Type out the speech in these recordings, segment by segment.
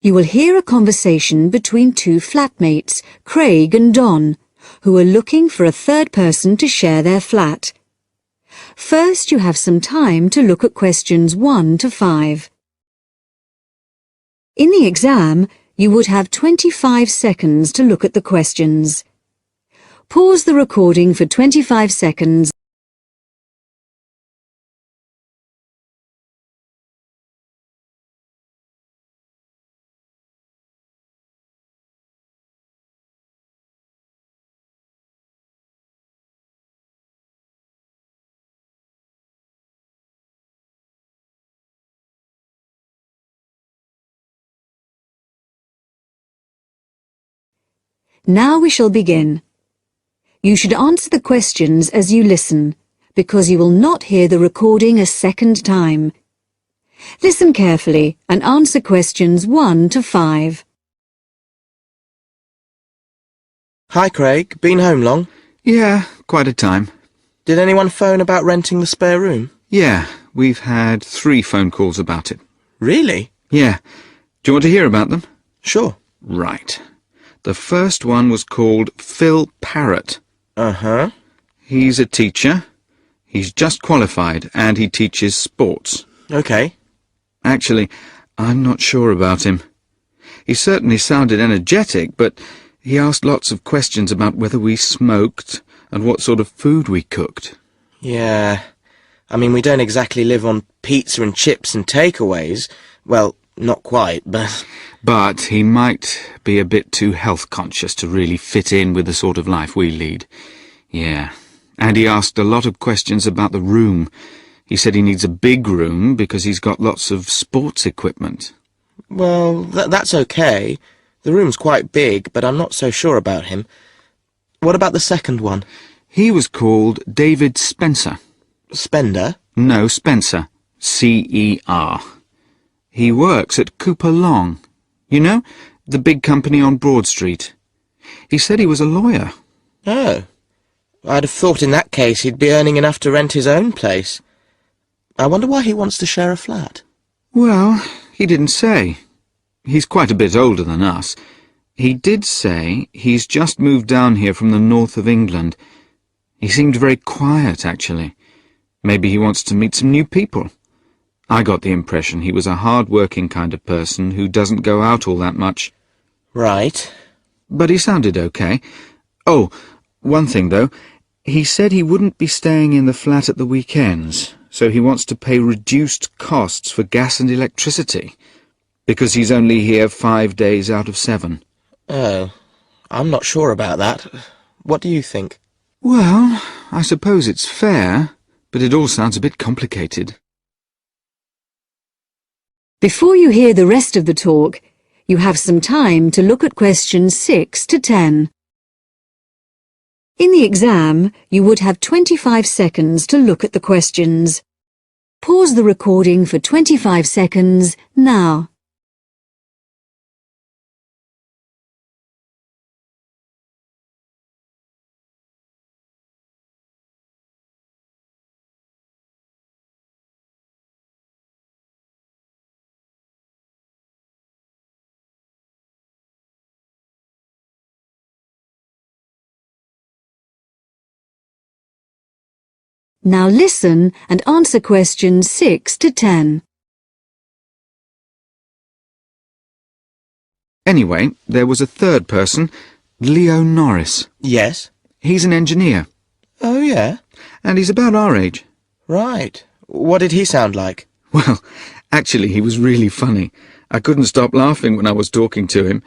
You will hear a conversation between two flatmates, Craig and Don, who are looking for a third person to share their flat. First, you have some time to look at questions 1 to 5. In the exam, you would have 25 seconds to look at the questions. Pause the recording for 25 seconds. Now we shall begin. You should answer the questions as you listen, because you will not hear the recording a second time. Listen carefully and answer questions 1 to 5. Hi, Craig. Been home long? Yeah, quite a time. Did anyone phone about renting the spare room? Yeah, we've had 3 phone calls about it. Really? Yeah. Do you want to hear about them? Sure. Right. The first one was called Phil Parrott. Uh-huh. He's a teacher. He's just qualified and he teaches sports. Okay. Actually, I'm not sure about him. He certainly sounded energetic, but he asked lots of questions about whether we smoked and what sort of food we cooked. Yeah. I mean, we don't exactly live on pizza and chips and takeaways. Well, not quite, but... But he might be a bit too health-conscious to really fit in with the sort of life we lead. Yeah. And he asked a lot of questions about the room. He said he needs a big room because he's got lots of sports equipment. Well, that's okay. The room's quite big, but I'm not so sure about him. What about the second one? He was called David Spencer. Spender? No, Spencer. C-E-R. He works at Cooper Long. You know, the big company on Broad Street. He said he was a lawyer. Oh. I'd have thought in that case he'd be earning enough to rent his own place. I wonder why he wants to share a flat. Well, he didn't say. He's quite a bit older than us. He did say he's just moved down here from the north of England. He seemed very quiet, actually. Maybe he wants to meet some new people. I got the impression he was a hard-working kind of person who doesn't go out all that much. Right. But he sounded okay. Oh, one thing, though. He said he wouldn't be staying in the flat at the weekends, so he wants to pay reduced costs for gas and electricity, because he's only here 5 days out of 7. Oh, I'm not sure about that. What do you think? Well, I suppose it's fair, but it all sounds a bit complicated. Before you hear the rest of the talk, you have some time to look at questions 6 to 10. In the exam, you would have 25 seconds to look at the questions. Pause the recording for 25 seconds now. Now listen and answer questions 6 to 10. Anyway, there was a third person, Leo Norris. Yes? He's an engineer. Oh, yeah? And he's about our age. Right. What did he sound like? Well, actually, he was really funny. I couldn't stop laughing when I was talking to him.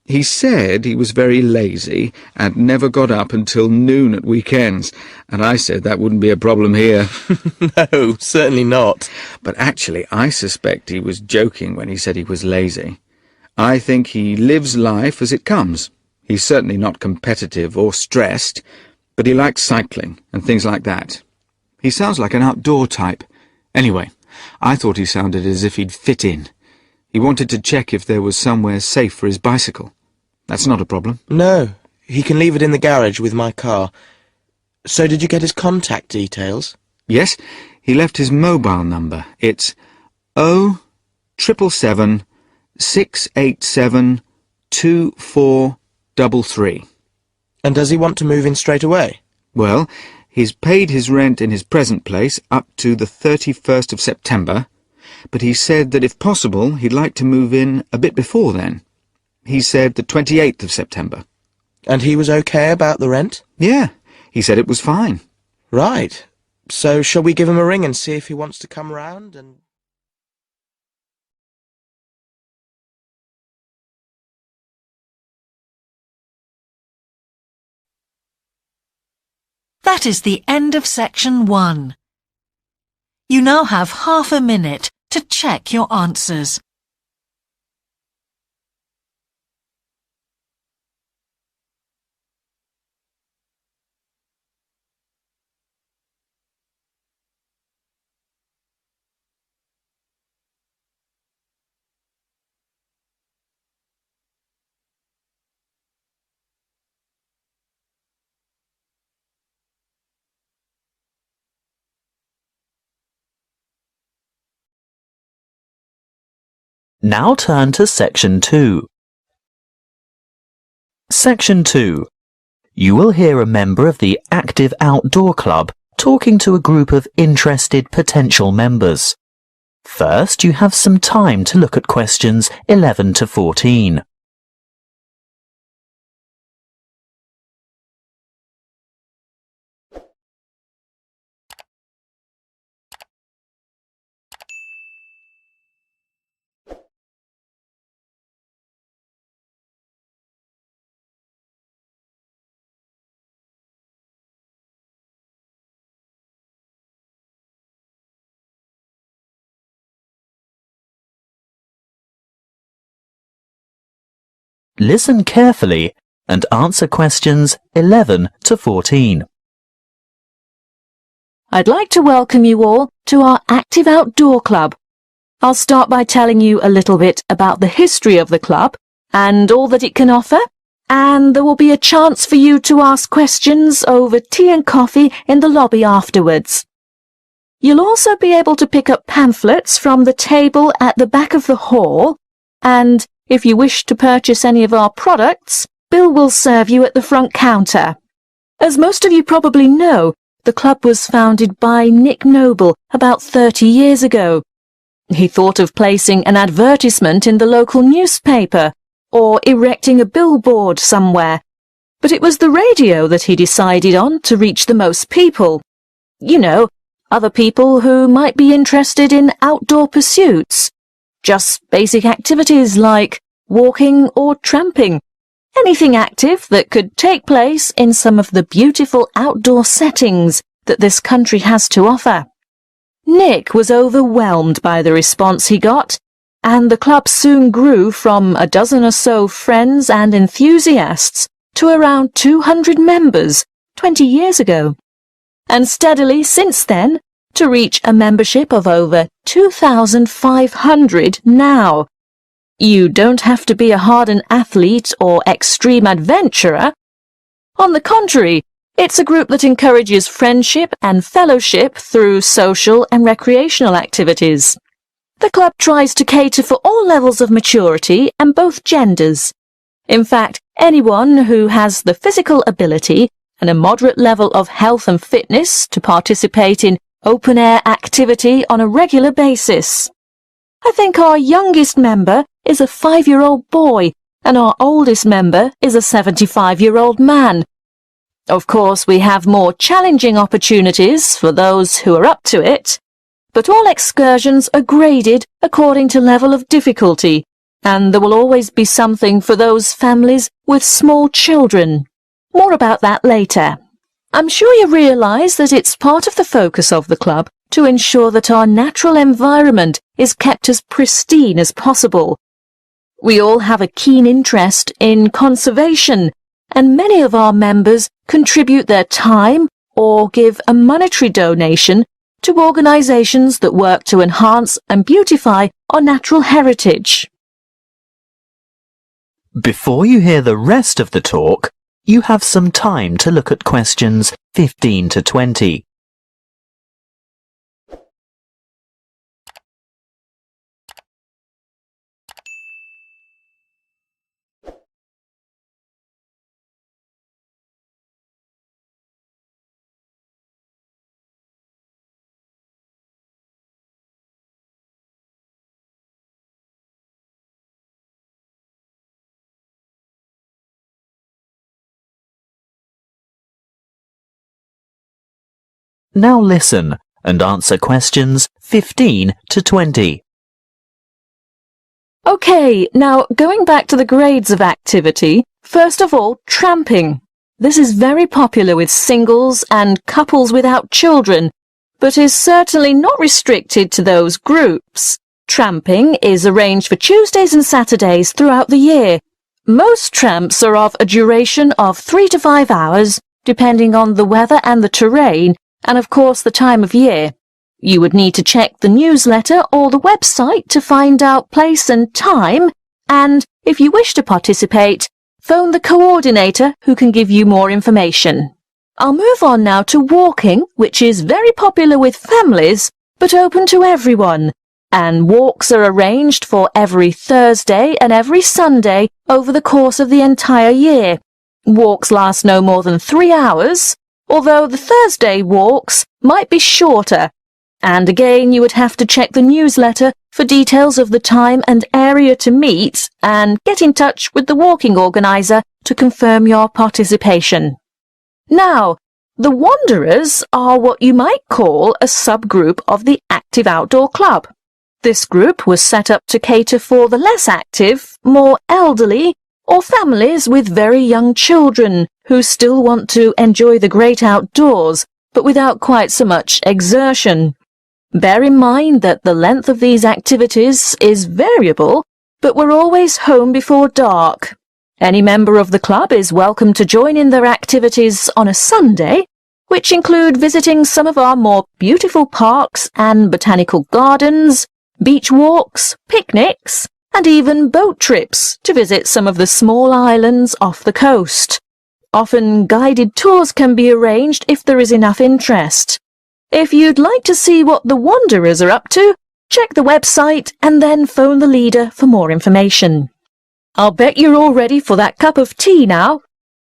He said he was very lazy and never got up until noon at weekends, and I said that wouldn't be a problem here. No, certainly not. But actually, I suspect he was joking when he said he was lazy. I think he lives life as it comes. He's certainly not competitive or stressed, but he likes cycling and things like that. He sounds like an outdoor type. Anyway, I thought he sounded as if he'd fit in. He wanted to check if there was somewhere safe for his bicycle. That's not a problem. No, he can leave it in the garage with my car. So did you get his contact details? Yes, he left his mobile number. It's 07777 6872433. And does he want to move in straight away? Well, he's paid his rent in his present place up to the 31st of September, but he said that if possible he'd like to move in a bit before then. He said the 28th of September. And he was okay about the rent? Yeah, he said it was fine. Right. So shall we give him a ring and see if he wants to come round and... That is the end of section 1. You now have half a minute to check your answers. Now turn to Section 2. Section 2. You will hear a member of the Active Outdoor Club talking to a group of interested potential members. First, you have some time to look at questions 11 to 14. Listen carefully and answer questions 11 to 14. I'd like to welcome you all to our Active Outdoor Club. I'll start by telling you a little bit about the history of the club and all that it can offer, and there will be a chance for you to ask questions over tea and coffee in the lobby afterwards. You'll also be able to pick up pamphlets from the table at the back of the hall, and if you wish to purchase any of our products, Bill will serve you at the front counter. As most of you probably know, the club was founded by Nick Noble about 30 years ago. He thought of placing an advertisement in the local newspaper or erecting a billboard somewhere, but it was the radio that he decided on to reach the most people. You know, other people who might be interested in outdoor pursuits. Just basic activities like walking or tramping. Anything active that could take place in some of the beautiful outdoor settings that this country has to offer. Nick was overwhelmed by the response he got, and the club soon grew from a dozen or so friends and enthusiasts to around 200 members 20 years ago, and steadily since then to reach a membership of over 2,500 now. You don't have to be a hardened athlete or extreme adventurer. On the contrary, it's a group that encourages friendship and fellowship through social and recreational activities. The club tries to cater for all levels of maturity and both genders. In fact, anyone who has the physical ability and a moderate level of health and fitness to participate in open-air activity on a regular basis. I think our youngest member is a 5-year-old boy, and our oldest member is a 75-year-old man. Of course, we have more challenging opportunities for those who are up to it, but all excursions are graded according to level of difficulty, and there will always be something for those families with small children. More about that later. I'm sure you realise that it's part of the focus of the club to ensure that our natural environment is kept as pristine as possible. We all have a keen interest in conservation, and many of our members contribute their time or give a monetary donation to organisations that work to enhance and beautify our natural heritage. Before you hear the rest of the talk, you have some time to look at questions 15 to 20. Now listen and answer questions 15 to 20. OK, now going back to the grades of activity, first of all, tramping. This is very popular with singles and couples without children, but is certainly not restricted to those groups. Tramping is arranged for Tuesdays and Saturdays throughout the year. Most tramps are of a duration of 3 to 5 hours, depending on the weather and the terrain, and of course the time of year. You would need to check the newsletter or the website to find out place and time, and if you wish to participate, phone the coordinator who can give you more information. I'll move on now to walking, which is very popular with families, but open to everyone. And walks are arranged for every Thursday and every Sunday over the course of the entire year. Walks last no more than 3 hours, although the Thursday walks might be shorter. And again, you would have to check the newsletter for details of the time and area to meet and get in touch with the walking organiser to confirm your participation. Now, the Wanderers are what you might call a subgroup of the Active Outdoor Club. This group was set up to cater for the less active, more elderly, or families with very young children who still want to enjoy the great outdoors, but without quite so much exertion. Bear in mind that the length of these activities is variable, but we're always home before dark. Any member of the club is welcome to join in their activities on a Sunday, which include visiting some of our more beautiful parks and botanical gardens, beach walks, picnics, and even boat trips to visit some of the small islands off the coast. Often guided tours can be arranged if there is enough interest. If you'd like to see what the Wanderers are up to, check the website and then phone the leader for more information. I'll bet you're all ready for that cup of tea now.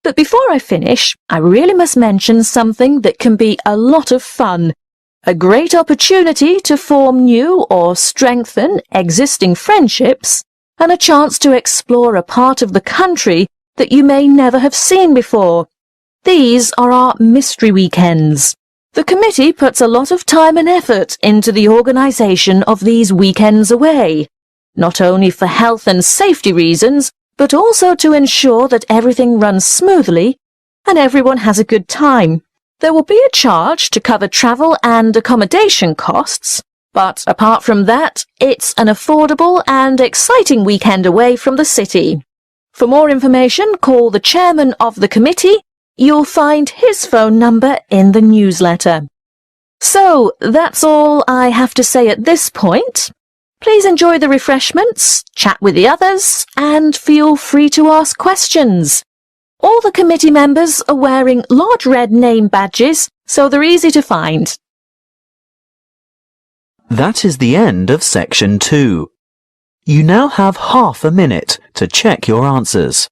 But before I finish, I really must mention something that can be a lot of fun. A great opportunity to form new or strengthen existing friendships, and a chance to explore a part of the country that you may never have seen before. These are our mystery weekends. The committee puts a lot of time and effort into the organisation of these weekends away, not only for health and safety reasons, but also to ensure that everything runs smoothly and everyone has a good time. There will be a charge to cover travel and accommodation costs, but apart from that, it's an affordable and exciting weekend away from the city. For more information, call the chairman of the committee. You'll find his phone number in the newsletter. So, that's all I have to say at this point. Please enjoy the refreshments, chat with the others, and feel free to ask questions. All the committee members are wearing large red name badges, so they're easy to find. That is the end of section 2. You now have half a minute to check your answers.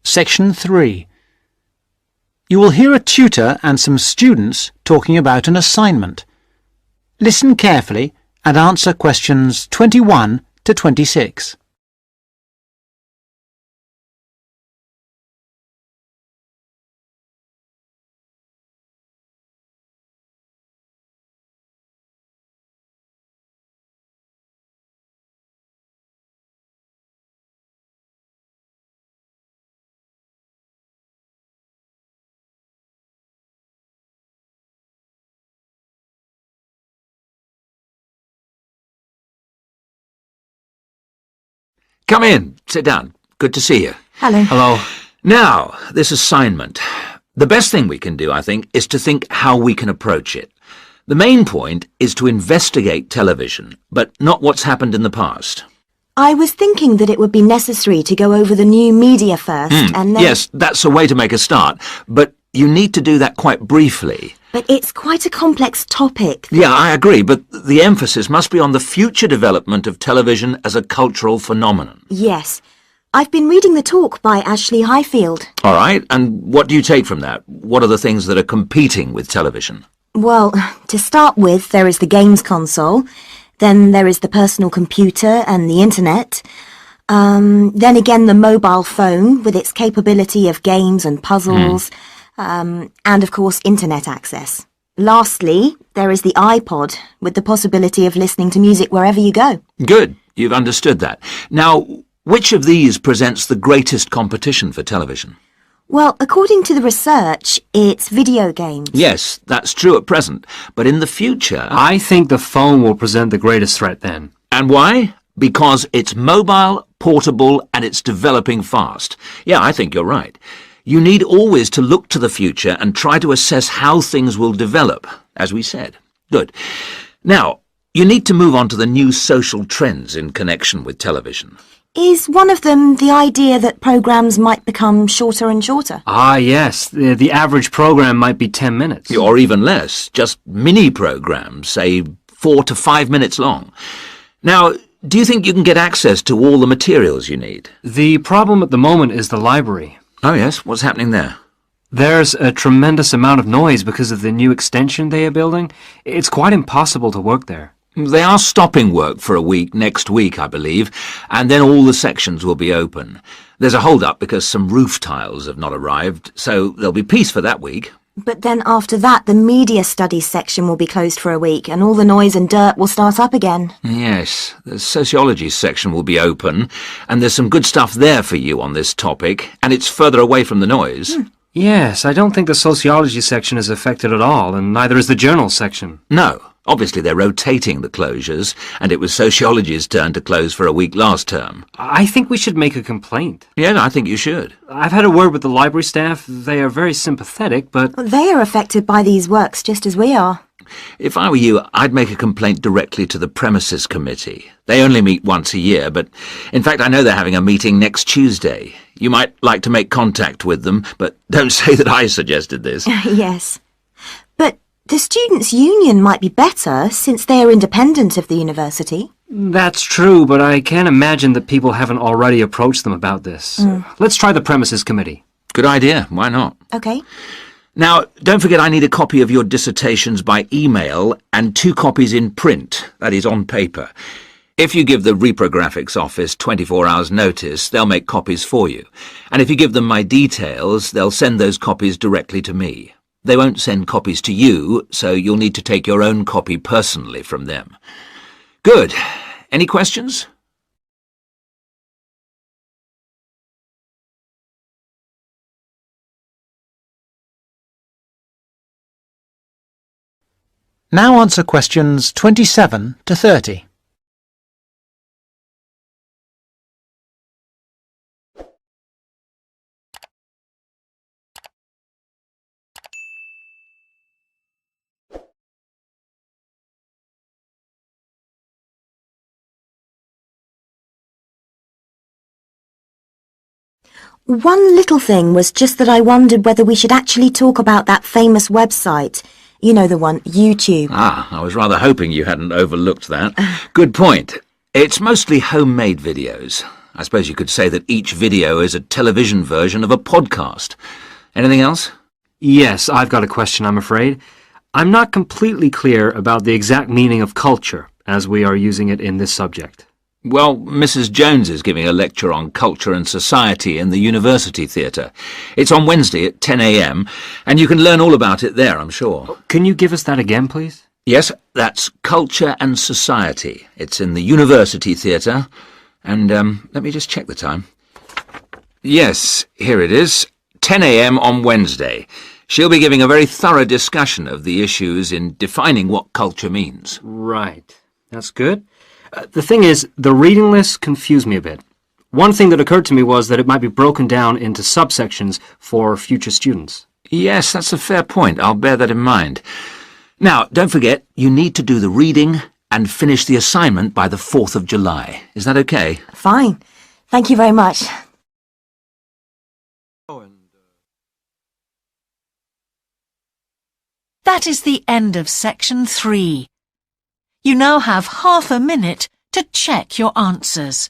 Section 3. You will hear a tutor and some students talking about an assignment. Listen carefully and answer questions 21 to 26. Come in. Sit down. Good to see you. Hello. Hello. Now, this assignment. The best thing we can do, I think, is to think how we can approach it. The main point is to investigate television, but not what's happened in the past. I was thinking that it would be necessary to go over the new media first, and then... Yes, that's a way to make a start, but you need to do that quite briefly. But it's quite a complex topic. Yeah, I agree, but the emphasis must be on the future development of television as a cultural phenomenon. Yes. I've been reading the talk by Ashley Highfield. All right, and what do you take from that? What are the things that are competing with television? Well, to start with, there is the games console. Then there is the personal computer and the internet. Then again, the mobile phone with its capability of games and puzzles. And of course, internet access. Lastly, there is the iPod with the possibility of listening to music wherever you go. Good, you've understood that. Now, which of these presents the greatest competition for television? Well, according to the research, it's video games. Yes, that's true at present, but in the future... I think the phone will present the greatest threat then. And why? Because it's mobile, portable, and it's developing fast. Yeah, I think you're right. You need always to look to the future and try to assess how things will develop, as we said. Good. Now, you need to move on to the new social trends in connection with television. Is one of them the idea that programmes might become shorter and shorter? Ah, yes. The average program might be 10 minutes. Or even less. Just mini-programs, say 4 to 5 minutes long. Now, do you think you can get access to all the materials you need? The problem at the moment is the library. Oh, yes? What's happening there? There's a tremendous amount of noise because of the new extension they are building. It's quite impossible to work there. They are stopping work for a week next week, I believe, and then all the sections will be open. There's a hold-up because some roof tiles have not arrived, so there'll be peace for that week. But then after that, the media studies section will be closed for a week, and all the noise and dirt will start up again. Yes, the sociology section will be open, and there's some good stuff there for you on this topic, and it's further away from the noise. Yes, I don't think the sociology section is affected at all, and neither is the journal section. No. Obviously, they're rotating the closures, and it was sociology's turn to close for a week last term. I think we should make a complaint. Yeah, I think you should. I've had a word with the library staff. They are very sympathetic, but... They are affected by these works just as we are. If I were you, I'd make a complaint directly to the premises committee. They only meet once a year, but in fact I know they're having a meeting next Tuesday. You might like to make contact with them, but don't say that I suggested this. Yes. But the Students' Union might be better since they are independent of the university. That's true, but I can't imagine that people haven't already approached them about this. Let's try the premises committee. Good idea. Why not? Okay. Now, don't forget I need a copy of your dissertations by email and 2 copies in print, that is, on paper. If you give the reprographics office 24 hours notice, they'll make copies for you. And if you give them my details, they'll send those copies directly to me. They won't send copies to you, so you'll need to take your own copy personally from them. Good. Any questions? Now answer questions 27 to 30. One little thing was just that I wondered whether we should actually talk about that famous website. You know the one, YouTube. Ah, I was rather hoping you hadn't overlooked that. Good point. It's mostly homemade videos. I suppose you could say that each video is a television version of a podcast. Anything else? Yes, I've got a question, I'm afraid. I'm not completely clear about the exact meaning of culture, as we are using it in this subject. Well, Mrs. Jones is giving a lecture on culture and society in the University Theatre. It's on Wednesday at 10 a.m, and you can learn all about it there, I'm sure. Can you give us that again, please? Yes, that's Culture and Society. It's in the University Theatre, and let me just check the time. Yes, here it is, 10 a.m. on Wednesday. She'll be giving a very thorough discussion of the issues in defining what culture means. Right. That's good. The thing is, the reading list confused me a bit. One thing that occurred to me was that it might be broken down into subsections for future students. Yes, that's a fair point. I'll bear that in mind. Now, don't forget, you need to do the reading and finish the assignment by the 4th of July. Is that okay? Fine. Thank you very much. That is the end of section 3. You now have half a minute to check your answers.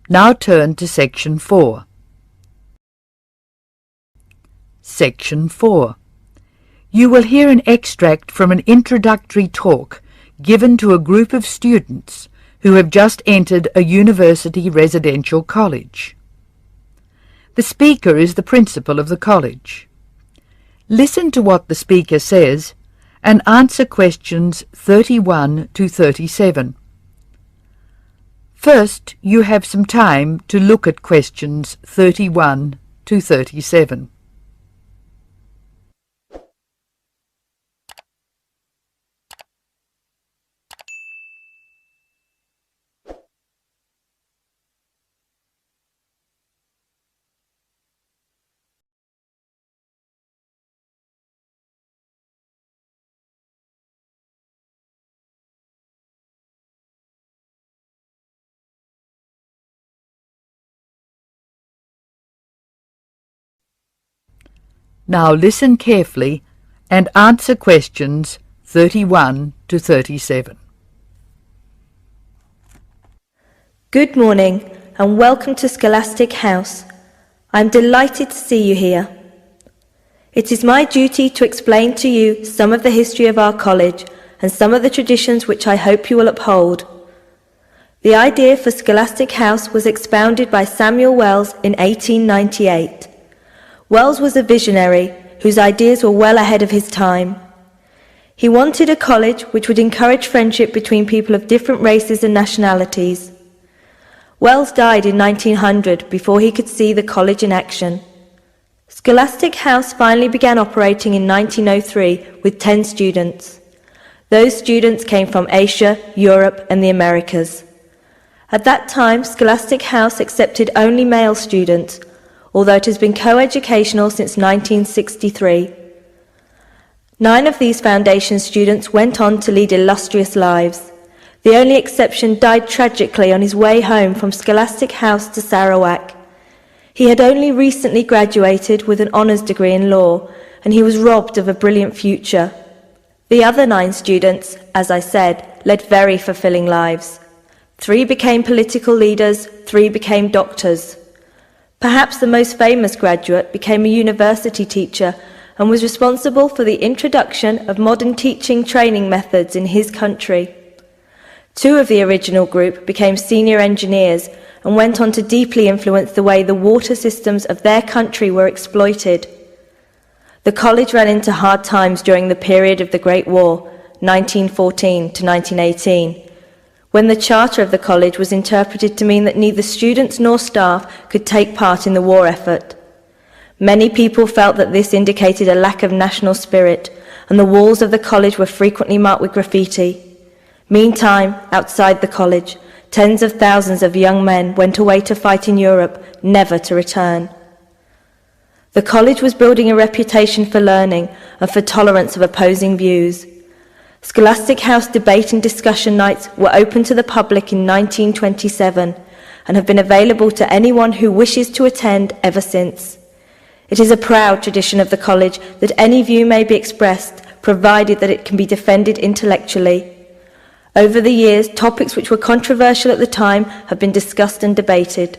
Now turn to Section 4. Section 4. You will hear an extract from an introductory talk given to a group of students who have just entered a university residential college. The speaker is the principal of the college. Listen to what the speaker says and answer questions 31 to 37. First, you have some time to look at questions 31 to 37. Now listen carefully and answer questions 31 to 37. Good morning and welcome to Scholastic House. I'm delighted to see you here. It is my duty to explain to you some of the history of our college and some of the traditions which I hope you will uphold. The idea for Scholastic House was expounded by Samuel Wells in 1898. Wells was a visionary whose ideas were well ahead of his time. He wanted a college which would encourage friendship between people of different races and nationalities. Wells died in 1900 before he could see the college in action. Scholastic House finally began operating in 1903 with 10 students. Those students came from Asia, Europe and the Americas. At that time, Scholastic House accepted only male students, although it has been co-educational since 1963. 9 of these foundation students went on to lead illustrious lives. The only exception died tragically on his way home from Scholastic House to Sarawak. He had only recently graduated with an honours degree in law, and he was robbed of a brilliant future. The other 9 students, as I said, led very fulfilling lives. 3 became political leaders, 3 became doctors. Perhaps the most famous graduate became a university teacher and was responsible for the introduction of modern teaching training methods in his country. 2 of the original group became senior engineers and went on to deeply influence the way the water systems of their country were exploited. The college ran into hard times during the period of the Great War, 1914 to 1918, when the charter of the college was interpreted to mean that neither students nor staff could take part in the war effort. Many people felt that this indicated a lack of national spirit, and the walls of the college were frequently marked with graffiti. Meantime, outside the college, tens of thousands of young men went away to fight in Europe, never to return. The college was building a reputation for learning and for tolerance of opposing views. Scholastic House debate and discussion nights were open to the public in 1927 and have been available to anyone who wishes to attend ever since. It is a proud tradition of the college that any view may be expressed, provided that it can be defended intellectually. Over the years, topics which were controversial at the time have been discussed and debated.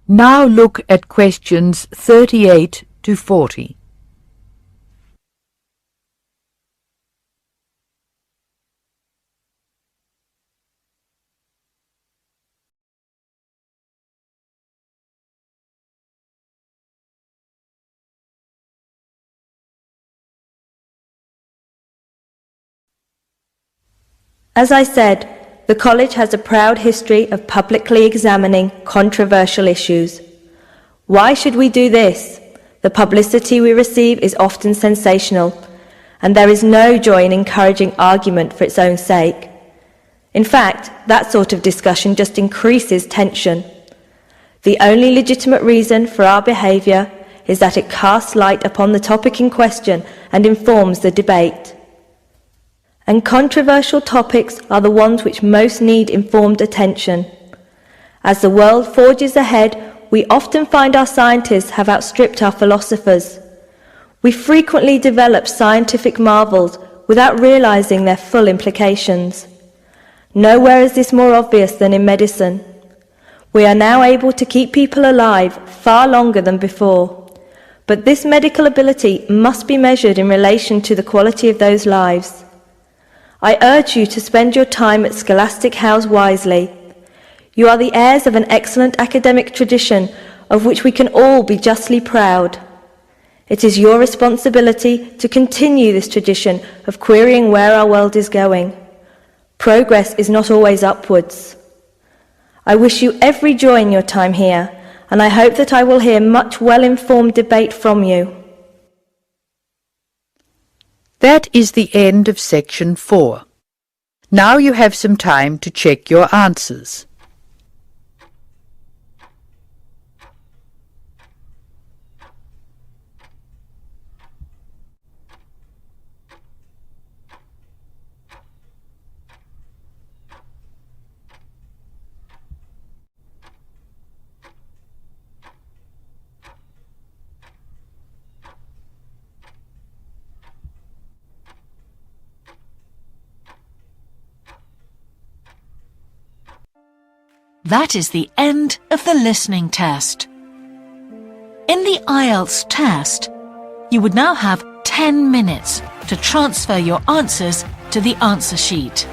Now look at questions 38 to 40. As I said, the college has a proud history of publicly examining controversial issues. Why should we do this? The publicity we receive is often sensational, and there is no joy in encouraging argument for its own sake. In fact, that sort of discussion just increases tension. The only legitimate reason for our behaviour is that it casts light upon the topic in question and informs the debate. And controversial topics are the ones which most need informed attention. As the world forges ahead, we often find our scientists have outstripped our philosophers. We frequently develop scientific marvels without realizing their full implications. Nowhere is this more obvious than in medicine. We are now able to keep people alive far longer than before. But this medical ability must be measured in relation to the quality of those lives. I urge you to spend your time at Scholastic House wisely. You are the heirs of an excellent academic tradition of which we can all be justly proud. It is your responsibility to continue this tradition of querying where our world is going. Progress is not always upwards. I wish you every joy in your time here, and I hope that I will hear much well-informed debate from you. That is the end of section 4. Now you have some time to check your answers. That is the end of the listening test. In the IELTS test, you would now have 10 minutes to transfer your answers to the answer sheet.